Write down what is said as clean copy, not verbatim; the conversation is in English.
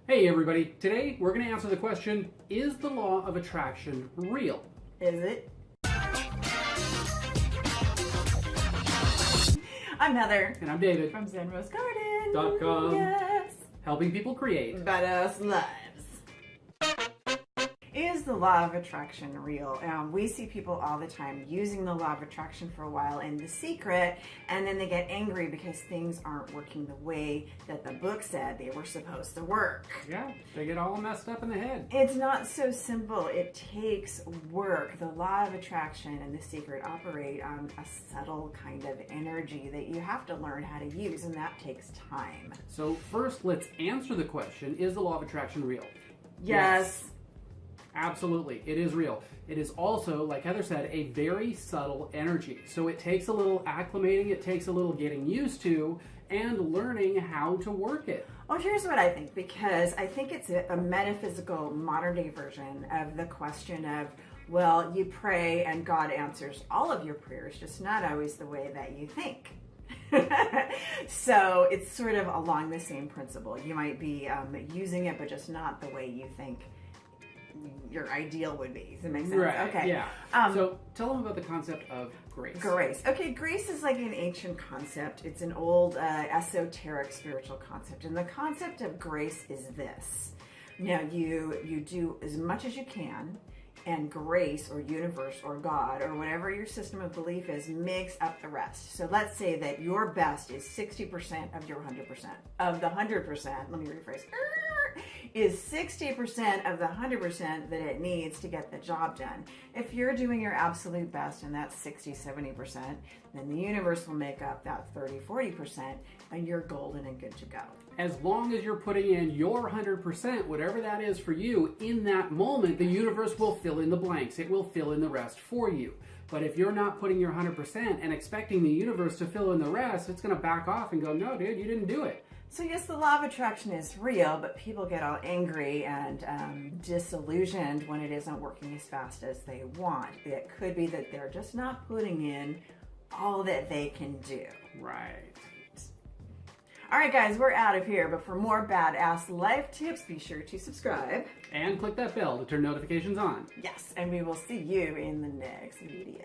Hey everybody, today we're going to answer the question, is the law of attraction real? Is it? I'm Heather. And I'm David. From ZenRoseGarden. .com. Yes. Helping people create Badass lives. Is the law of attraction real? We see people all the time using the law of attraction for a while in The Secret, and then they get angry because things aren't working the way that the book said they were supposed to work. Yeah, they get all messed up in the head. It's not so simple. It takes work. The law of attraction and The Secret operate on a subtle kind of energy that you have to learn how to use, and that takes time. So first, let's answer the question, is the law of attraction real? Yes. Absolutely, it is real. It is also, like Heather said, a very subtle energy. So it takes a little acclimating, it takes a little getting used to, and learning how to work it. Well, here's what I think, because I think it's a metaphysical modern day version of the question of, well, you pray and God answers all of your prayers, just not always the way that you think. So it's sort of along the same principle. You might be using it, but just not the way you think your ideal would be. Does that make sense? Right, okay. yeah. So tell them about the concept of grace. Grace. Okay, grace is like an ancient concept. It's an old esoteric spiritual concept. And the concept of grace is this. Now, you do as much as you can, and grace or universe or God or whatever your system of belief is makes up the rest. So let's say that your best is 60% of your 100%. Of the 100%, let me rephrase, is 60% of the 100% that it needs to get the job done. If you're doing your absolute best and that's 60, 70%, then the universe will make up that 30, 40% and you're golden and good to go. As long as you're putting in your 100%, whatever that is for you, in that moment, the universe will fill in the blanks. It will fill in the rest for you. But if you're not putting your 100% and expecting the universe to fill in the rest, it's going to back off and go, no, dude, you didn't do it. So yes, the law of attraction is real, but people get all angry and disillusioned when it isn't working as fast as they want. It could be that they're just not putting in all that they can do. Right. All right, guys, we're out of here. But for more badass life tips, be sure to subscribe. And click that bell to turn notifications on. Yes, and we will see you in the next video.